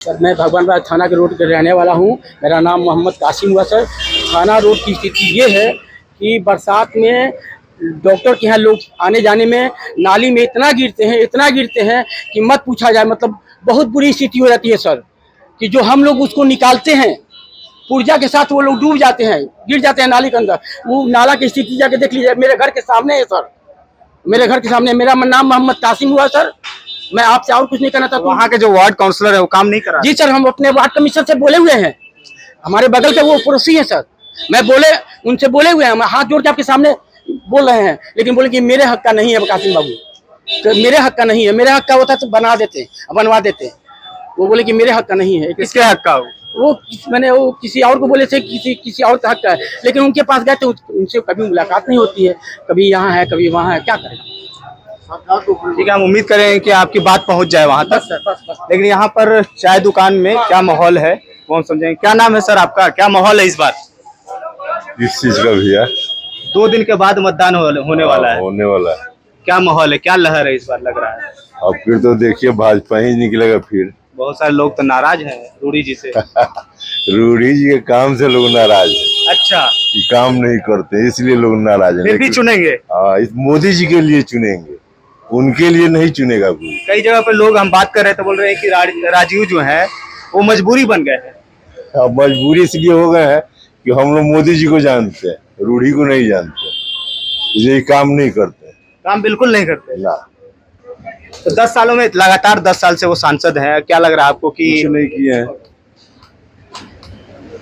Sir मैं भगवान राज थाना के रोड के रहने वाला हूँ। मेरा नाम मोहम्मद कासिम हुआ सर। थाना रोड की स्थिति ये है कि बरसात में डॉक्टर के यहाँ लोग आने जाने में नाली में इतना गिरते हैं कि मत पूछा जाए। मतलब बहुत बुरी स्थिति हो जाती है सर, कि जो हम लोग उसको निकालते हैं पुर्जा के साथ वो लोग डूब जाते हैं, गिर जाते हैं नाली के अंदर। वो नाला की स्थिति जाके देख लीजिए, मेरे घर के सामने है सर, मेरे घर के सामने। मेरा नाम मोहम्मद कासिम हुआ सर। मैं आपसे और कुछ नहीं कहना चाहता। वहाँ के जो वार्ड काउंसलर है वो काम नहीं करा? जी सर, हम अपने वार्ड कमिश्नर से बोले हुए हैं, हमारे बगल के वो पड़ोसी हैं सर। मैं उनसे बोले हुए हैं, हम हाथ जोड़ के आपके सामने बोल रहे हैं, लेकिन बोले कि मेरे हक का नहीं है कासिम बाबू, तो मेरे हक का नहीं है। मेरे हक का होता तो बनवा देते। वो बोले कि मेरे हक का नहीं है। किसके हक का? वो किसी और को बोले थे, किसी और का हक का है, लेकिन उनके पास गए तो उनसे कभी मुलाकात नहीं होती है, कभी यहाँ है कभी वहाँ है, क्या करें। ठीक है, हम उम्मीद करें कि आपकी बात पहुंच जाए वहां तक। बस। लेकिन यहाँ पर चाय दुकान में क्या माहौल है वो हम समझेंगे। क्या नाम है सर आपका, क्या माहौल है इस बार? इस चीज का भैया 2 दिन के बाद मतदान होने वाला है। होने वाला है। क्या माहौल है, क्या लहर है इस बार लग रहा है? अब फिर तो देखिए भाजपा ही निकलेगा फिर। बहुत सारे लोग तो नाराज हैं रूडी जी से। रूढ़ी जी के काम से लोग नाराज है। अच्छा, कि काम नहीं करते इसलिए लोग नाराज है। फिर भी चुनेंगे? हाँ, इस मोदी जी के लिए चुनेंगे, उनके लिए नहीं चुनेगा कोई। कई जगह पे लोग हम बात कर रहे थे, बोल रहे हैं कि राजीव जो है वो मजबूरी बन गए हैं। अब मजबूरी इसलिए हो गए हैं कि हम लोग मोदी जी को जानते हैं, रूढ़ी को नहीं जानते, इसलिए काम नहीं करते। काम बिल्कुल नहीं करते ना, तो 10 सालों में लगातार 10 साल से वो सांसद हैं। क्या लग रहा है आपको कि कुछ नहीं किए हैं,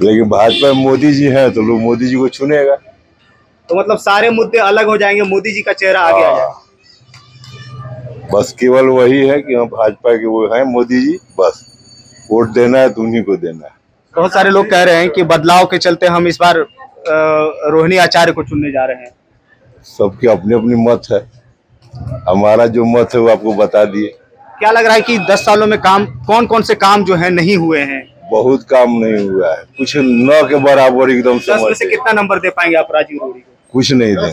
लेकिन भाजपा में मोदी जी हैं तो लोग मोदी जी को चुनेगा। तो मतलब सारे मुद्दे अलग हो जाएंगे, मोदी जी का चेहरा आगे आ जाएगा। बस केवल वही है कि हम भाजपा के वो हैं मोदी जी, बस वोट देना है तो उन्हीं को देना है। बहुत सारे लोग कह रहे हैं कि बदलाव के चलते हम इस बार रोहिणी आचार्य को चुनने जा रहे हैं। सबके अपनी अपनी मत है, हमारा जो मत है वो आपको बता दिए। क्या लग रहा है कि 10 सालों में काम कौन से काम जो है नहीं हुए हैं? बहुत काम नहीं हुआ है, कुछ 9 के बराबर एकदम 10 में से कितना नंबर दे पाएंगे आप राजीव रोड़ी को? कुछ नहीं देंगे।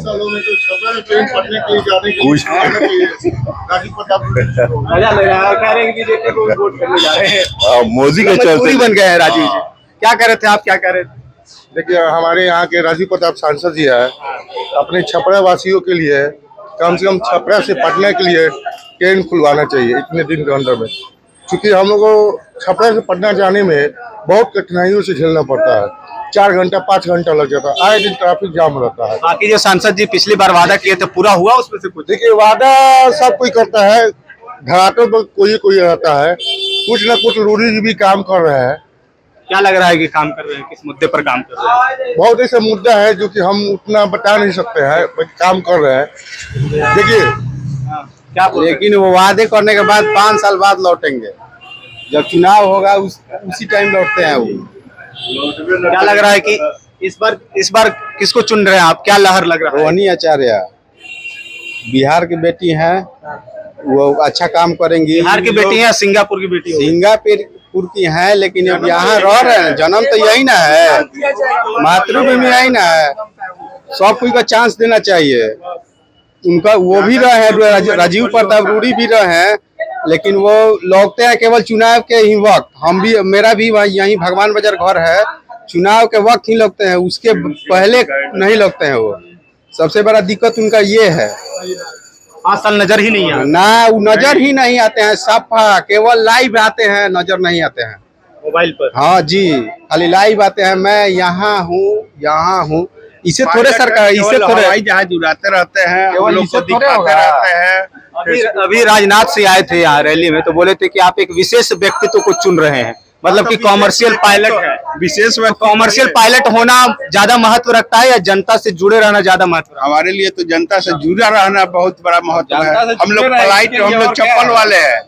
कुछ मजा लग रहा है, कह रहे हैं कि बीजेपी को वोट करने जा रहे हैं। मोदी के मजबूरी चलते बन गए हैं राजीव जी। क्या कह रहे थे आप, क्या कह रहे थे? देखिए, हमारे यहाँ के राजीव प्रताप सांसद जी है, अपने छपरा वासियों के लिए कम से कम छपरा से पटना के लिए ट्रेन खुलवाना चाहिए इतने दिन के अंदर में, क्योंकि हम लोग को छपरा से पटना जाने में बहुत कठिनाइयों से झेलना पड़ता है। 4 घंटा 5 घंटा लग जाता है, आए दिन ट्रैफिक जाम रहता है। बाकी जो सांसद जी पिछली बार वादा किए थे पूरा हुआ उसमें से कुछ? देखिए, वादा सब कोई करता है, घराटों पर कोई रहता है, कुछ न कुछ रूढ़ी जी भी काम कर रहे हैं। क्या लग रहा है कि काम कर रहे हैं, किस मुद्दे पर काम कर रहे हैं? बहुत ऐसा मुद्दा है जो कि हम उतना बता नहीं सकते हैं, बट काम कर रहे हैं। देखिए, क्या लेकिन वो वादे करने के बाद 5 साल बाद लौटेंगे, जब चुनाव होगा उसी टाइम लौटते हैं वो। क्या लग रहा है कि इस बार किसको चुन रहे हैं आप, क्या लहर लग रहा है? रोहिणी आचार्य बिहार की बेटी हैं, वो अच्छा काम करेंगी। बिहार की बेटी है, सिंगापुर की बेटी है। सिंगापुर की हैं, लेकिन अब यहाँ रह रहे हैं, जन्म तो यही ना है, मातृभूमि यही ना है। सब कोई का चांस देना चाहिए उनका। वो भी रहे हैं, राजीव प्रताप रूडी भी रहे हैं, लेकिन वो लौटते हैं केवल चुनाव के ही वक्त। मेरा भी यहीं भगवान बाजार घर है, चुनाव के वक्त ही लगते हैं, उसके पहले नहीं लगते हैं। वो सबसे बड़ा दिक्कत उनका ये है। 5 साल नजर ही नहीं है ना, वो नजर ही नहीं आते हैं, सफा केवल लाइव आते हैं, नजर नहीं आते हैं मोबाइल पर। हाँ जी, खाली लाइव आते हैं, मैं यहाँ हूँ। इसे थोड़े सरकार, इसे थोड़े हवाई जहाज उड़ाते रहते हैं, हम लोग को दिखाते रहते हैं। अभी राजनाथ सिंह आए थे यहाँ रैली में, तो बोले थे कि आप एक विशेष व्यक्तित्व को चुन रहे हैं, मतलब कि कॉमर्शियल पायलट है। विशेष में कॉमर्शियल पायलट होना ज्यादा महत्व रखता है या जनता से जुड़े रहना ज्यादा महत्व रखता हमारे लिए तो जनता से जुड़ा रहना बहुत बड़ा महत्व है। हम लोग फ्लाइट, हम लोग चप्पल वाले हैं,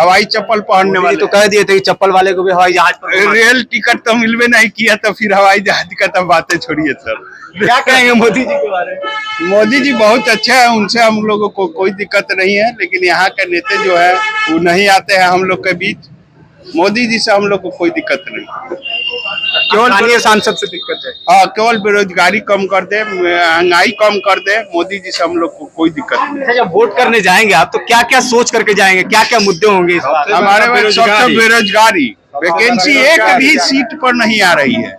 हवाई चप्पल पहनने है? वाले। तो कह दिए थे कि चप्पल वाले को भी हवाई जहाज पर रेल टिकट तो मिलवे नहीं किया, तो फिर हवाई जहाज का तो बातें छोड़िए सर। क्या कहेंगे मोदी जी के बारे में? मोदी जी बहुत अच्छे हैं, उनसे हम लोगों को कोई दिक्कत नहीं है, लेकिन यहाँ के नेता जो है वो नहीं आते हैं हम लोग के बीच। मोदी जी से हम लोग को कोई दिक्कत नहीं, केवल स्थानीय सांसद से दिक्कत है। हाँ, केवल बेरोजगारी कम कर दे, महंगाई कम कर दे, मोदी जी से हम लोग को कोई दिक्कत नहीं। अच्छा, जब वोट करने जाएंगे आप तो क्या क्या सोच करके जाएंगे, क्या क्या मुद्दे होंगे इस बार? हमारे में सबसे बेरोजगारी, वैकेंसी एक भी सीट पर नहीं आ रही है,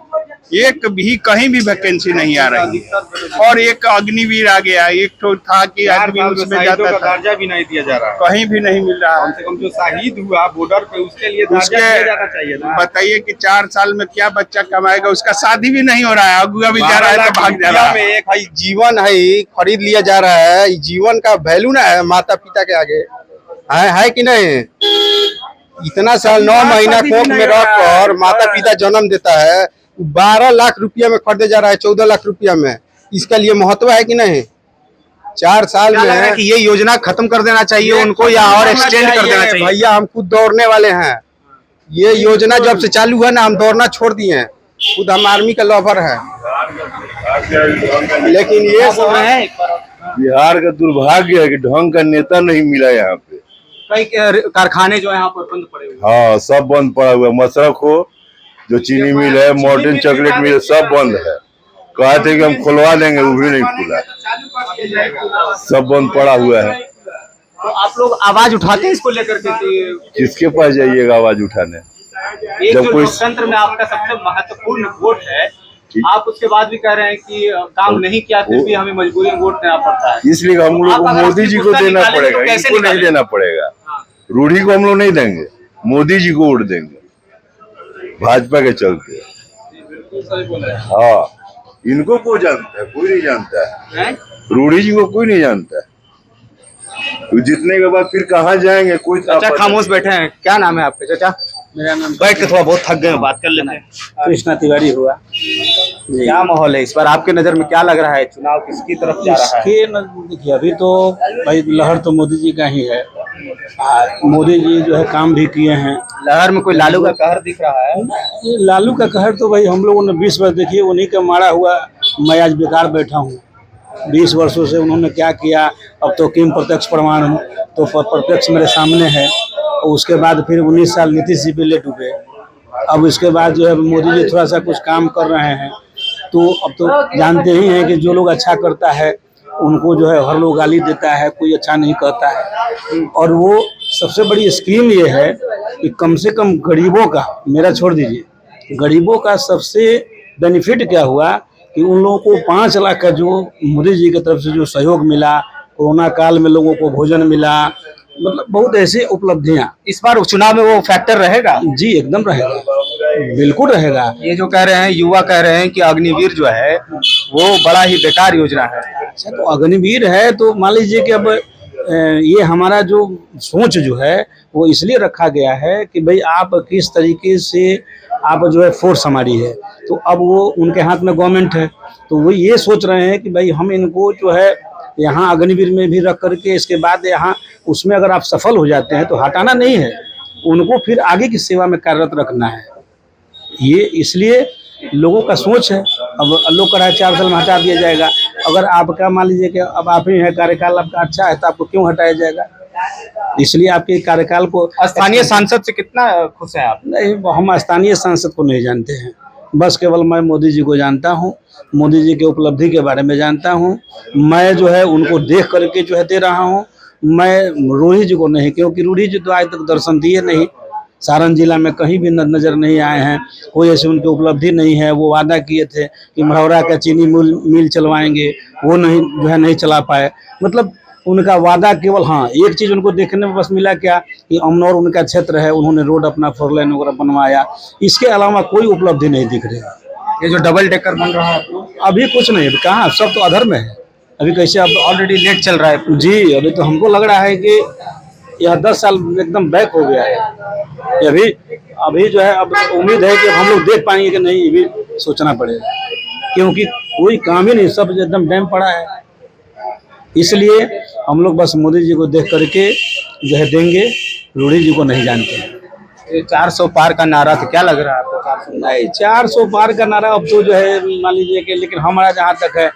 एक भी कहीं भी वैकेंसी नहीं आ रही है। और एक अग्निवीर आ गया, एक तो था कि आदमी उसमें जाता था, दर्जा भी नहीं दिया जा रहा है। कहीं भी नहीं मिल रहा कम से कम जो शहीद हुआ बॉर्डर पे उसके लिए दर्जा दिया जाना चाहिए उसके ना। बताइए कि 4 साल में क्या बच्चा कमाएगा, उसका शादी भी नहीं हो रहा है, अगुआ भी जा रहा है तो भाग जा रहा में है। एक भाई जीवन है, खरीद लिया जा रहा है, जीवन का वैल्यू ना है माता पिता के आगे, है कि नहीं। इतना साल 9 महीना कोख में रखकर माता पिता जन्म देता है, 12 लाख रुपया में खरीदे जा रहा है, 14 लाख रुपया में, इसका लिए महत्व है कि नहीं। 4 साल में कि ये योजना खत्म कर देना चाहिए उनको या और एक्सटेंड कर देना चाहिए। भैया हम खुद दौड़ने वाले हैं, ये योजना जब से चालू है ना हम दौड़ना छोड़ दिए हैं, खुद हम आर्मी का लवर है। लेकिन ये सब है, बिहार का दुर्भाग्य है कि ढंग का नेता नहीं मिला यहाँ पे। कई कारखाने जो है यहाँ पर बंद पड़े हुए हैं। हाँ, सब बंद पड़ा हुआ है। मशरक हो, जो चीनी मिल है, मॉडर्न चॉकलेट मिल है, सब बंद है। कहा थे कि हम खुलवा देंगे, वो भी नहीं खुला, सब बंद पड़ा हुआ है। तो आप लोग आवाज उठाते हैं इसको लेकर के कि किसके पास जाइएगा आवाज उठाने? एक जब जो कोई- लोकतंत्र में आपका सबसे महत्वपूर्ण वोट है, आप उसके बाद भी कह रहे हैं कि काम नहीं किया, फिर भी हमें मजबूरी में वोट देना पड़ता है। इसलिए हम लोग आप को अगर मोदी अपनी जी को पुस्तक देना निकालेंगे तो पड़ेगा, कैसे इनको नहीं निकालेंगे? देना पड़ेगा। हाँ। रूढ़ी को हम लोग नहीं देंगे, मोदी जी को वोट देंगे, भाजपा के चलते। हाँ, इनको कोई जानता है? कोई नहीं जानता है। हैं? रूढ़ी जी को कोई नहीं जानता है। तो जीतने के बाद फिर कहाँ जाएंगे, कोई चाचा खामोश बैठे हैं, क्या नाम है आपके चाचा? मेरा नाम बैठ के थोड़ा बहुत थक गए हैं, बात कर लेते हैं। कृष्णा तिवारी हुआ। क्या माहौल है इस बार आपके नजर में, क्या लग रहा है, चुनाव किसकी तरफ जा रहा है? इसके देखिए, अभी तो भाई लहर तो मोदी जी का ही है। मोदी जी जो है काम भी किए हैं। लहर में कोई लालू का कहर दिख रहा है? ये लालू का कहर तो भाई हम लोगों ने 20 वर्ष देखिए, उन्हीं का मारा हुआ मैं आज बेकार बैठा हूँ। 20 वर्षों से उन्होंने क्या किया, अब तो किम प्रत्यक्ष प्रमाण हूँ, तो प्रत्यक्ष मेरे सामने है। और उसके बाद फिर 19 साल नीतीश जी पे ले डूबे। अब इसके बाद जो है मोदी जी थोड़ा सा कुछ काम कर रहे हैं, तो अब तो जानते ही हैं कि जो लोग अच्छा करता है उनको जो है हर लोग गाली देता है, कोई अच्छा नहीं कहता है। और वो सबसे बड़ी स्कीम ये है कि कम से कम गरीबों का, मेरा छोड़ दीजिए, गरीबों का सबसे बेनिफिट क्या हुआ कि उन लोगों को 5 लाख का जो मोदी जी की तरफ से जो सहयोग मिला, कोरोना काल में लोगों को भोजन मिला, मतलब बहुत ऐसी उपलब्धियां। इस बार चुनाव में वो फैक्टर रहेगा? जी एकदम रहेगा, बिल्कुल रहेगा। ये जो कह रहे हैं, युवा कह रहे हैं कि अग्निवीर जो है वो बड़ा ही बेकार योजना है। अच्छा, तो अग्निवीर है तो मान लीजिए कि अब ये हमारा जो सोच जो है वो इसलिए रखा गया है कि भाई आप किस तरीके से आप जो है फोर्स हमारी है, तो अब वो उनके हाथ में गवर्नमेंट है, तो वो ये सोच रहे हैं कि भाई हम इनको जो है यहाँ अग्निवीर में भी रख करके इसके बाद यहाँ उसमें अगर आप सफल हो जाते हैं तो हटाना नहीं है, उनको फिर आगे की सेवा में कार्यरत रखना है। ये इसलिए लोगों का सोच है। अब लोग कह रहा है 4 साल में हटा दिया जाएगा। अगर आपका मान लीजिए कि अब आप ही है, कार्यकाल आपका अच्छा है, तो आपको क्यों हटाया जाएगा? इसलिए आपके कार्यकाल को स्थानीय सांसद से कितना खुश हैं आप? नहीं, हम स्थानीय सांसद को नहीं जानते हैं, बस केवल मैं मोदी जी को जानता हूँ, मोदी जी के उपलब्धि के बारे में जानता हूँ। मैं जो है उनको देख करके जो है दे रहा हूँ, मैं रूढ़ी जी को नहीं, क्योंकि रूढ़ी जी तो आज तक दर्शन दिए नहीं, सारण जिला में कहीं भी नजर नहीं आए हैं, कोई ऐसी उनकी उपलब्धि नहीं है। वो वादा किए थे कि मढ़ौरा का चीनी मिल चलवाएंगे, वो नहीं जो है नहीं चला पाए। मतलब उनका वादा केवल, हाँ एक चीज़ उनको देखने में बस मिला क्या कि अमनौर उनका क्षेत्र है, उन्होंने रोड अपना 4 लेन वगैरह बनवाया, इसके अलावा कोई उपलब्धि नहीं दिख रही। ये जो डबल डेकर बन रहा है अभी कुछ नहीं, कहाँ, सब तो अधर में है अभी। कैसे अब ऑलरेडी लेट चल रहा है जी, अभी तो हमको लग रहा है कि यह 10 साल एकदम बैक हो गया है। अभी जो है अब उम्मीद है कि हम लोग देख पाएंगे कि नहीं, ये भी सोचना पड़ेगा, क्योंकि कोई काम ही नहीं, सब एकदम डैम पड़ा है। इसलिए हम लोग बस मोदी जी को देख करके जो है देंगे, रूढ़ी जी को नहीं जानते हैं। ये 400 पार का नारा था, क्या लग रहा है आपको? 400 नहीं, 400 पार का नारा अब तो जो है मान लीजिए कि, लेकिन हमारा जहाँ तक है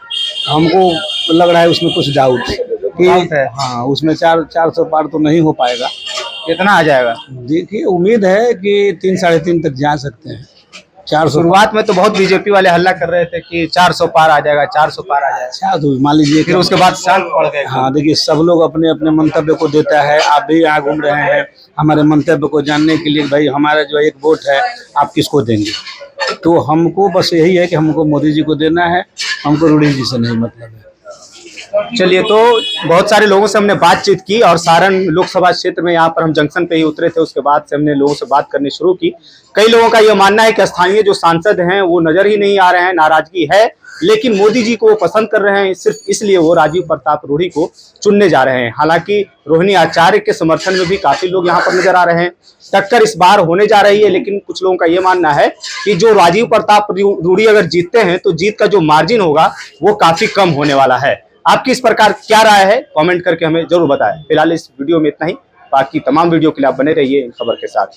हमको लग रहा है उसमें कुछ डाउट कि है। हाँ, उसमें 400 पार तो नहीं हो पाएगा। कितना आ जाएगा? देखिए, उम्मीद है कि 3 साढ़े 3 तक जा सकते हैं। 400 शुरुआत में तो बहुत बीजेपी वाले हल्ला कर रहे थे कि 400 पार आ जाएगा, 400 पार आ जाएगा, अच्छा, तो मान लीजिए फिर उसके बाद शांत पड़ गए। हाँ देखिए, सब लोग अपने अपने मंतव्य को देता है। आप भी यहाँ घूम रहे हैं, हमारे मंतव्य को जानने के लिए भाई हमारा जो एक वोट है आप किसको देंगे, तो हमको बस यही है कि हमको मोदी जी को देना है, हमको रूढ़ी जी से नहीं मतलब है। चलिए, तो बहुत सारे लोगों से हमने बातचीत की और सारण लोकसभा क्षेत्र में यहाँ पर हम जंक्शन पे ही उतरे थे, उसके बाद से हमने लोगों से बात करनी शुरू की। कई लोगों का यह मानना है कि स्थानीय जो सांसद हैं वो नजर ही नहीं आ रहे हैं, नाराजगी है, लेकिन मोदी जी को वो पसंद कर रहे हैं, सिर्फ इसलिए वो राजीव प्रताप रूढ़ी को चुनने जा रहे हैं। हालांकि रोहिणी आचार्य के समर्थन में भी काफी लोग यहाँ पर नजर आ रहे हैं। टक्कर इस बार होने जा रही है, लेकिन कुछ लोगों का ये मानना है कि जो राजीव प्रताप रूढ़ी अगर जीतते हैं तो जीत का जो मार्जिन होगा वो काफी कम होने वाला है। आपकी इस प्रकार क्या राय है, कमेंट करके हमें जरूर बताएं। फिलहाल इस वीडियो में इतना ही, बाकी तमाम वीडियो के लिए आप बने रहिए इन खबर के साथ।